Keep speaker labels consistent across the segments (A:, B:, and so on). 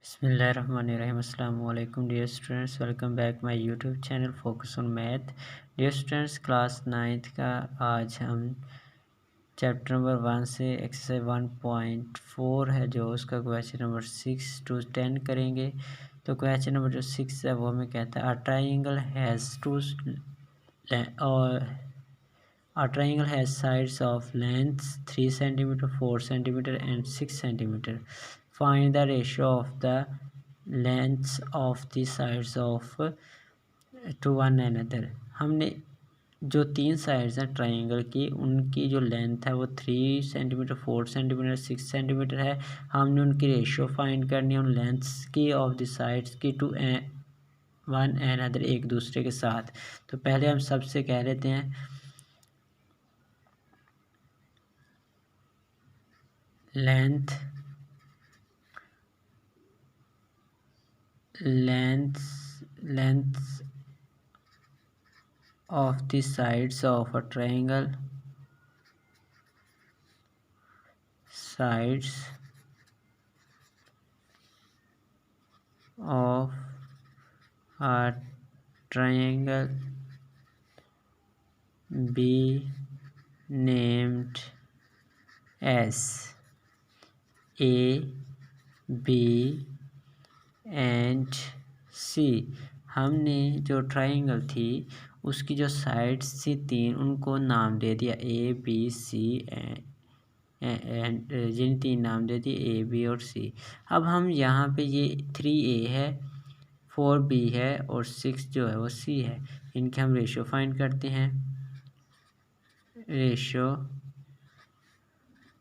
A: Bismillahirrahmanirrahim. Assalamu alaikum dear students, welcome back my YouTube channel Focus on Math. Dear students, class 9th का आज हम chapter number 1 से exercise 1.4 है जो उसका क्वेश्चन नंबर 6 to 10 करेंगे। तो क्वेश्चन नंबर जो 6 है वो हमें कहता है a triangle has sides of lengths 3 cm, 4 cm and 6 cm. Find the ratio of the lengths of the sides of to one another. हमने जो 3 साइड्स हैं ट्राइंगल की उनकी जो लेंथ है वो 3 सेंटीमीटर, 4 सेंटीमीटर, 6 सेंटीमीटर है। हमने उनकी रेशियो फाइंड करनी है उन लेंथ्स की ऑफ द साइड्स की टू वन अनदर, एक दूसरे के साथ। तो पहले हम सबसे कह लेते हैं lengths of the sides of a triangle, sides of a triangle be named as A, B and C। हमने जो ट्राइंगल थी उसकी जो साइड्स थी 3 उनको नाम दे दिया A, B, C एंड जिन 3 नाम दे दिए A, B और C। अब हम यहाँ पे ये 3A है, 4B है और 6 जो है वो C है। इनके हम रेशियो फाइंड करते हैं। Ratio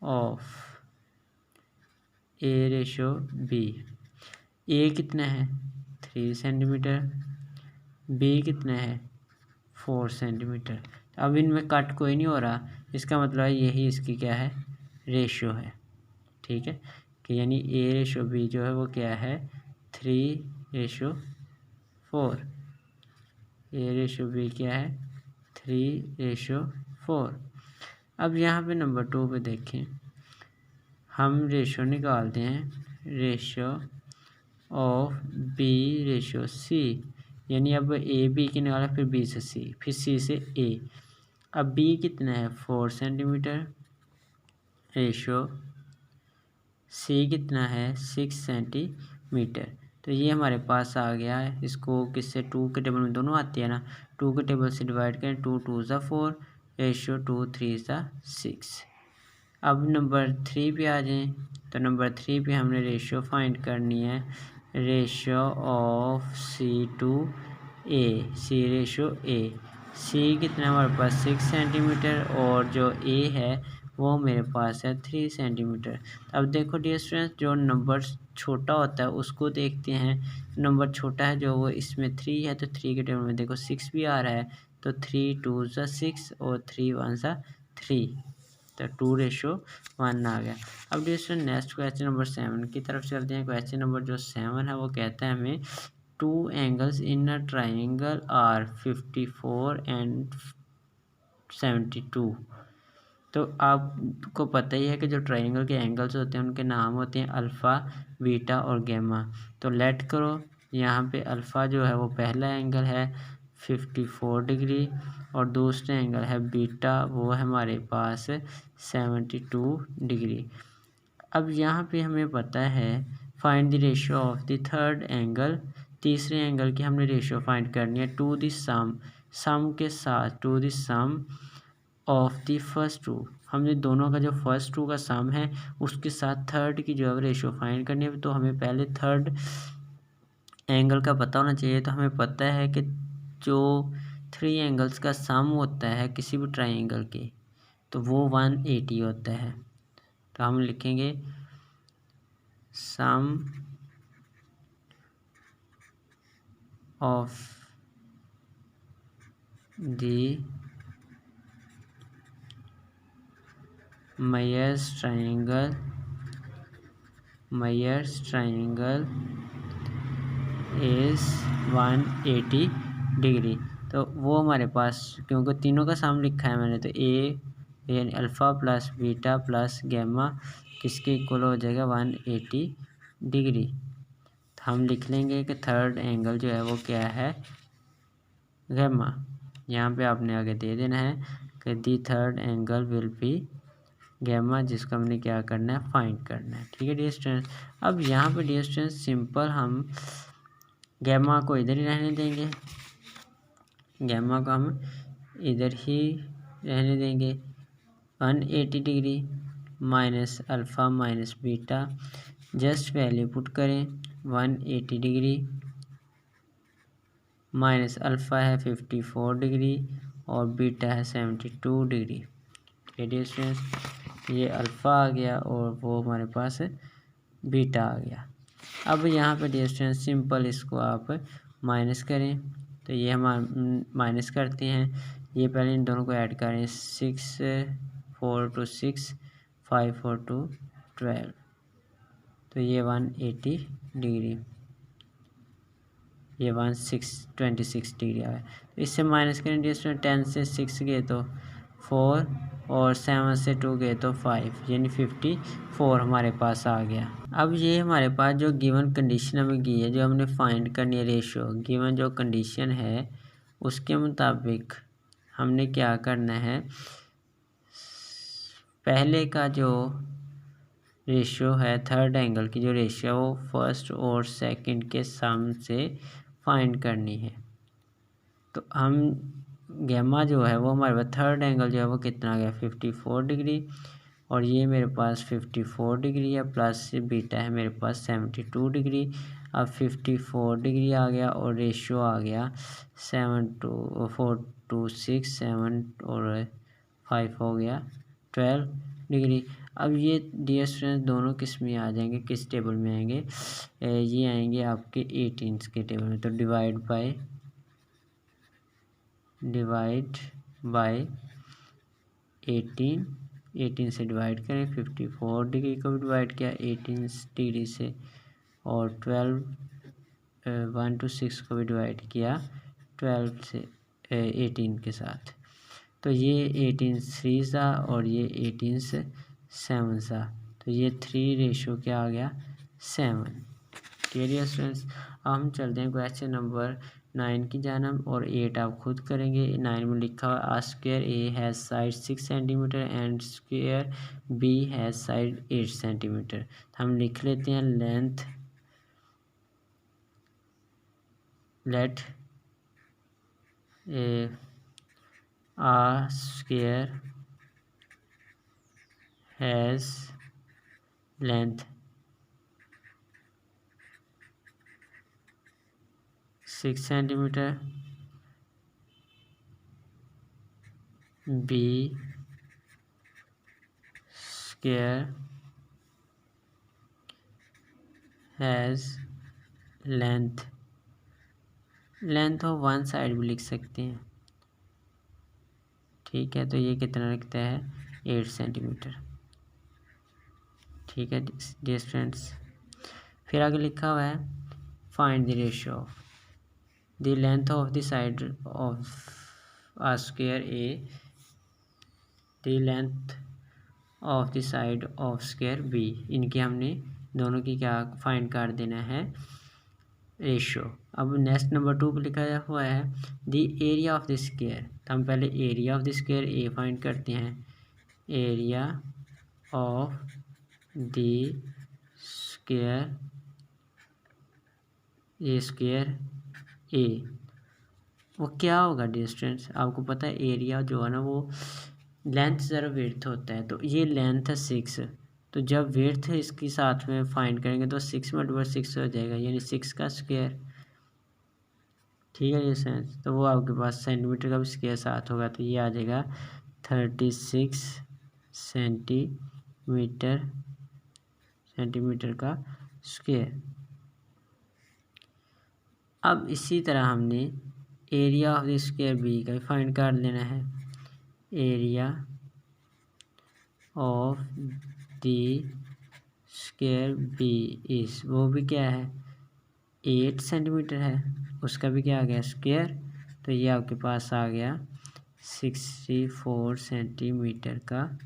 A: of A ratio B। A कितना है 3 सेंटीमीटर, B कितना है 4 सेंटीमीटर। अब इनमें कट कोई नहीं हो रहा, इसका मतलब है यही इसकी क्या है रेशियो है। ठीक है कि यानी A रेशियो B जो है वो क्या है 3:4। A रेशियो B क्या है 3:4। अब यहाँ पे नंबर 2 पे देखें, हम रेशियो निकालते हैं। Ratio of B ratio C, यानी अब A B की निकाला, फिर B से C, फिर C से A। अब B कितना है 4 सेंटीमीटर, रेशियो C कितना है 6 सेंटीमीटर। तो ये हमारे पास आ गया है। इसको किससे 2 के टेबल में दोनों आती है ना, 2 के टेबल से डिवाइड करें, 2 2 ज़ा 4, रेशियो 2 3 ज़ा 6। अब नंबर 3 पे आ जाएं। तो नंबर 3 पे हमने रेशियो फाइंड करनी है। Ratio of C to A, C ratio A। C कितना हमारे पास 6 सेंटीमीटर और जो A है वो मेरे पास है 3 सेंटीमीटर। अब देखो डियर स्टूडेंट्स, जो नंबर छोटा होता है उसको देखते हैं। नंबर छोटा है जो वो इसमें 3 है, तो 3 के टेबल में देखो 6 भी आ रहा है, तो 3 2 ज़ा 6 और 3 1 ज़ा 3, तो 2:1 आ गया। अब डियर नेक्स्ट क्वेश्चन नंबर 7 की तरफ चलते हैं। क्वेश्चन नंबर जो 7 है वो कहता है हमें 2 angles in a triangle are 54 and 72। तो आपको पता ही है कि जो ट्राइंगल के एंगल्स होते हैं उनके नाम होते हैं अल्फ़ा, बीटा और गैमा। तो लेट करो, यहाँ पे अल्फ़ा जो है वो पहला एंगल है 54 डिग्री और दूसरा एंगल है बीटा, वो है हमारे पास 72 डिग्री। अब यहाँ पे हमें पता है find the ratio of the third angle. तीसरे एंगल की हमने रेशियो फाइंड करनी है टू द सम के साथ, to the sum of the first two. हमने दोनों का जो फर्स्ट टू का सम है उसके साथ थर्ड की जो है रेशियो फाइंड करनी है। तो हमें पहले थर्ड एंगल का पता होना चाहिए। तो हमें पता है कि जो 3 एंगल्स का सम होता है किसी भी ट्राइंगल के, तो वो 180 होता है। तो हम लिखेंगे sum of the Myers triangle is 180 degree. तो वो हमारे पास क्योंकि तीनों का सम लिखा है मैंने, तो ए यानी alpha plus beta plus gamma किसके इक्वल हो जाएगा 180 डिग्री। हम लिख लेंगे कि थर्ड एंगल जो है वो क्या है, गैमा। यहाँ पे आपने आगे दे देना है कि the third angle will be gamma, जिसको हमने क्या करना है, फाइंड करना है। ठीक है डियर स्टूडेंट्स। अब यहाँ पे डियर स्टूडेंट्स सिंपल हम गैमा को इधर ही रहने देंगे, गैमा को हम इधर ही रहने देंगे। 180 degree minus alpha minus beta, just value put करें। 180 डिग्री माइनस अल्फ़ा है 54 डिग्री और बीटा है 72 डिग्री। ठीक है डियर स्टूडेंट्स, ये अल्फ़ा आ गया और वो हमारे पास बीटा आ गया। अब यहाँ पे डियर स्टूडेंट्स सिंपल इसको आप माइनस करें, तो ये हम माइनस करते हैं। ये पहले इन दोनों को ऐड करें, 6 4 to 6 5 4 to 12, तो ये 180 डिग्री, ये 26 डिग्री आया। तो इससे माइनस करें डियर स्टूडेंट, 10 से 6 गए तो 4 और 7 से 2 गए तो 5, यानी 54 हमारे पास आ गया। अब ये हमारे पास जो गिवन कंडीशन हमें दी है, जो हमने फाइंड करनी है रेशो, गिवन जो कंडीशन है उसके मुताबिक हमने क्या करना है, पहले का जो रेशियो है थर्ड एंगल की जो रेशियो वो फर्स्ट और सेकंड के सम से फाइंड करनी है। तो हम गैमा जो है वो हमारे पास थर्ड एंगल जो है वो कितना आ गया, 54 डिग्री, और ये मेरे पास 54 डिग्री है, प्लस बीटा है मेरे पास 72 डिग्री। अब 54 डिग्री आ गया और रेशियो आ गया 4 to 6 7 और 5 हो गया 12 डिग्री। अब ये डियर स्टूडेंट्स दोनों किस में आ जाएंगे, किस टेबल में आएंगे, ये आएंगे आपके 18 के टेबल में। तो डिवाइड बाय 18 से डिवाइड करें, 54 डिग्री को भी डिवाइड किया 18 डिग्री से, और 1 to 6 को भी डिवाइड किया 12 से 18 के साथ। तो ये 18 3 सा और ये 18 से 7 सा, तो ये 3 रेशो क्या आ गया, 7। डियर स्टूडेंट्स, हम चलते हैं क्वेश्चन नंबर 9 की जानब, और 8 आप खुद करेंगे। 9 में लिखा हुआ आ square A has side 6 centimetre and square B has side 8 centimetre. हम लिख लेते हैं length, let a square has length 6 centimeter, b square has length of one side भी लिख सकते हैं। ठीक है, तो ये कितना लिखता है, 8 सेंटीमीटर। ठीक है डियर स्टूडेंट्स, फिर आगे लिखा हुआ है find the ratio of the length of the side of a square A, the length of the side of square B. इनकी हमने दोनों की क्या फाइंड कर देना है, रेशियो। अब नेक्स्ट नंबर 2 पर लिखा हुआ है the area of the square. तो हम पहले area of the square A find करते हैं, एरिया ऑफ द स्क्वायर ए वो क्या होगा डियर स्टूडेंट्स, आपको पता है एरिया जो है ना वो लेंथ ज़रा विड्थ होता है, तो ये लेंथ है 6, तो जब विड्थ इसके साथ में फाइंड करेंगे तो 6 × 6 हो जाएगा, यानी 6 का स्क्वायर। ठीक है ये सेंस, तो वो आपके पास सेंटीमीटर का भी स्क्वायर साथ होगा, तो ये आ जाएगा 36 सेंटीमीटर का स्क्वायर। अब इसी तरह हमने area of the square B का फाइंड कर लेना है, area of the square B इस, वो भी क्या है 8 सेंटीमीटर है, उसका भी क्या आ गया स्क्वायर, तो ये आपके पास आ गया 64 सेंटीमीटर का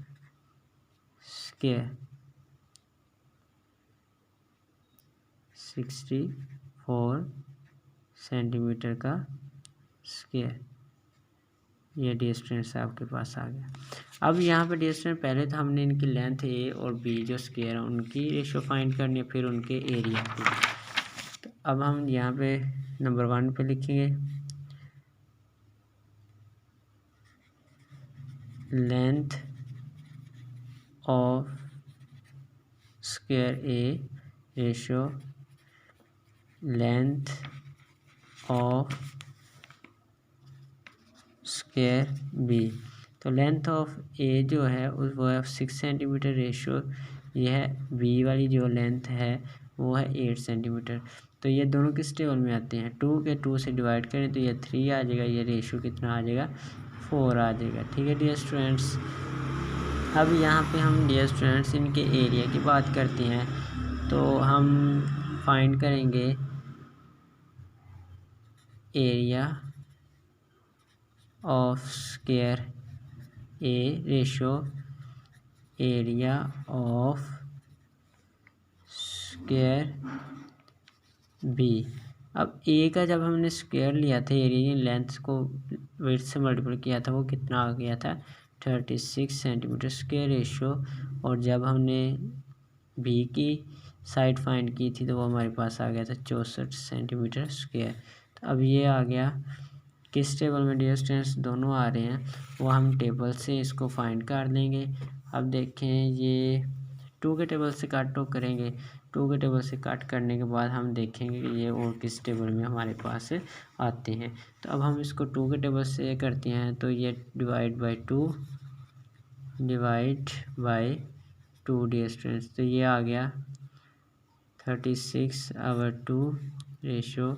A: स्क्वायर, 64 सेंटीमीटर का स्क्वायर। ये डियर स्टूडेंट्स आपके पास आ गया। अब यहाँ पे डियर स्टूडेंट पहले तो हमने इनकी लेंथ ए और बी जो स्क्वायर है उनकी रेशो फाइंड करनी है, फिर उनके एरिया की। तो अब हम यहाँ पे नंबर 1 पे लिखेंगे length of square A ratio length of square B. तो लेंथ ऑफ ए जो है वो है 6 सेंटीमीटर रेशो, ये है बी वाली जो लेंथ है वो है 8 सेंटीमीटर। तो ये दोनों किस टेबल में आते हैं, 2 के 2 से डिवाइड करें तो ये 3 आ जाएगा, ये रेशो कितना आ जाएगा 4 आ जाएगा। ठीक है डियर स्टूडेंट्स। अब यहाँ पे हम डियर स्टूडेंट्स इनके एरिया की बात करते हैं, तो हम फाइंड करेंगे area of square A ratio area of square B. अब ए का जब हमने स्क्वायर लिया था, एरिया की लेंथ को विड्थ से मल्टीप्लाई किया था, वो कितना आ गया था 36 सेंटीमीटर स्क्वायर रेशो। और जब हमने बी की साइड फाइंड की थी तो वो हमारे पास आ गया था 64 सेंटीमीटर स्क्वायर। तो अब ये आ गया किस टेबल में डियर स्टूडेंट्स, दोनों आ रहे हैं, वो हम टेबल से इसको फाइंड कर लेंगे। अब देखें ये 2 के टेबल से काट ऑफ करेंगे, 2 के टेबल से काट करने के बाद हम देखेंगे कि ये और किस टेबल में हमारे पास आते हैं। तो अब हम इसको 2 के टेबल से करते हैं, तो ये डिवाइड बाई 2 डियर स्टूडेंट्स। तो ये आ गया 36/2 रेशो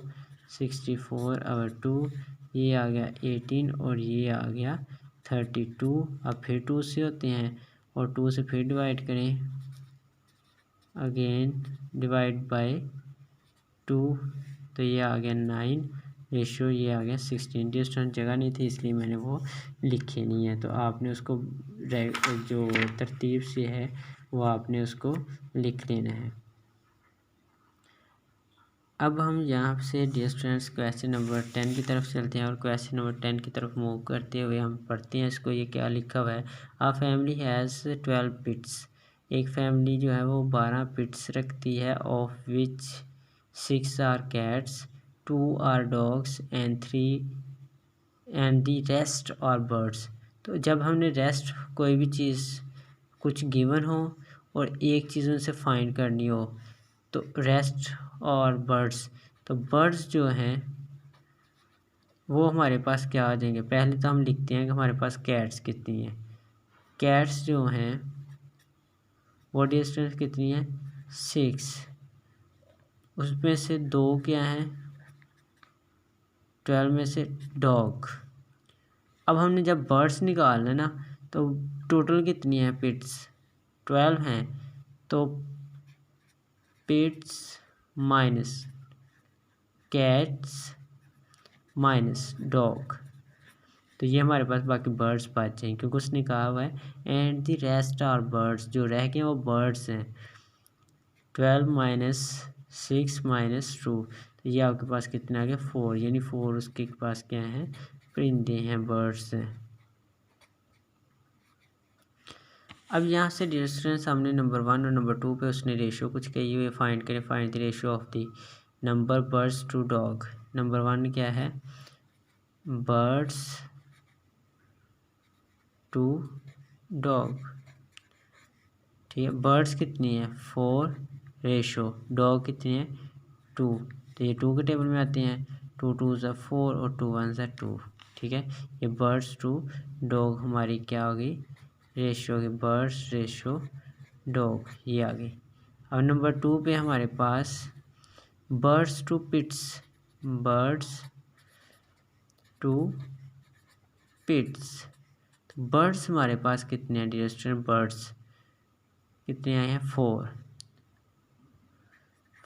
A: 64/2, ये आ गया 18 और ये आ गया 32। अब फिर 2 से होते हैं और 2 से फिर डिवाइड करें, अगेन डिवाइड बाय 2, तो ये आ गया 9 रेशो ये आ गया 16। डिस्टेंस जगह नहीं थी इसलिए मैंने वो लिखे नहीं है, तो आपने उसको जो तरतीब से है वो आपने उसको लिख लेना है। अब हम यहाँ से डियर स्टूडेंट्स क्वेश्चन नंबर 10 की तरफ चलते हैं और क्वेश्चन नंबर 10 की तरफ मूव करते हुए हम पढ़ते हैं इसको। ये क्या लिखा हुआ है, आ फैमिली हैज़ 12 पिट्स। एक फैमिली जो है वो 12 पिट्स रखती है, of which 6 are cats, 2 are dogs and 3 rest are birds. तो जब हमने रेस्ट कोई भी चीज़ कुछ गिवन हो और एक चीज़ उनसे फाइंड करनी हो, तो रेस्ट और बर्ड्स, तो बर्ड्स जो हैं वो हमारे पास क्या आ जाएंगे। पहले तो हम लिखते हैं कि हमारे पास कैट्स कितनी हैं। कैट्स जो हैं वो डिस्टेंस कितनी है 6, उसमें से 2 क्या हैं 12 में से डॉग। अब हमने जब बर्ड्स निकालना ना, तो टोटल कितनी है पिट्स 12 हैं, तो पिट्स माइनस कैट्स माइनस डॉग, तो ये हमारे पास बाकी बर्ड्स बच जाएंगे, क्योंकि उसने कहा हुआ है and the rest are birds, जो रह गए वो बर्ड्स हैं। 12 - 6 - 2, तो ये आपके पास कितना आ गया 4, यानी 4 उसके पास क्या है परिंदे हैं, बर्ड्स हैं। अब यहाँ से डिस्टेंस हमने नंबर 1 और नंबर 2 पे उसने रेशो कुछ कही हुई फाइंड करें। Find the ratio of the number birds to dog. Number 1 क्या है बर्ड्स टू डॉग, ठीक है। बर्ड्स कितनी है 4 रेशो, डॉग कितनी है 2, तो ये 2 के टेबल में आते हैं। 2 2 ज़ा 4 और 2 1 ज़ा 2, ठीक है। ये बर्ड्स टू डॉग हमारी क्या होगी रेशो होगी, बर्ड्स रेशो डॉग, ये आ गई। अब नंबर 2 पे हमारे पास बर्ड्स टू पिट्स, बर्ड्स टू पिट्स, तो बर्ड्स हमारे पास कितने हैं डियर स्टूडेंट, बर्ड्स कितने आए हैं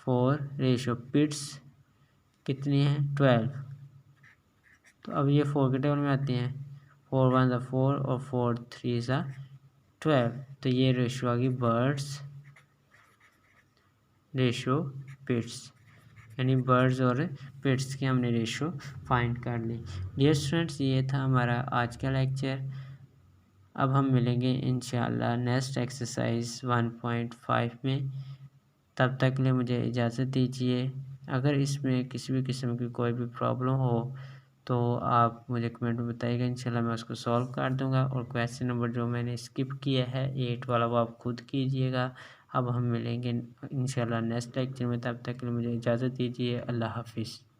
A: 4 रेशो, पिट्स कितनी हैं 12, तो अब ये 4 के टेबल में आते हैं। 4 1 ज़ा 4 और 4 3 ज़ा 12, तो ये रेशो आ गई बर्ड्स रेशो पिट्स। यानी बर्ड्स और पेट्स की हमने रेशो फाइंड कर ली। डियर स्टूडेंट्स, ये था हमारा आज का लेक्चर। अब हम मिलेंगे इंशाल्लाह नेक्स्ट एक्सरसाइज 1.5 में। तब तक के लिए मुझे इजाज़त दीजिए। अगर इसमें किसी भी किस्म की कोई भी प्रॉब्लम हो तो आप मुझे कमेंट में बताइएगा, इंशाल्लाह मैं उसको सॉल्व कर दूंगा। और क्वेश्चन नंबर जो मैंने स्किप किया है 8 वाला, वो आप खुद कीजिएगा। अब हम मिलेंगे इंशाल्लाह नेक्स्ट लेक्चर में। तब तक के लिए मुझे इजाज़त दीजिए। अल्लाह हाफिज़।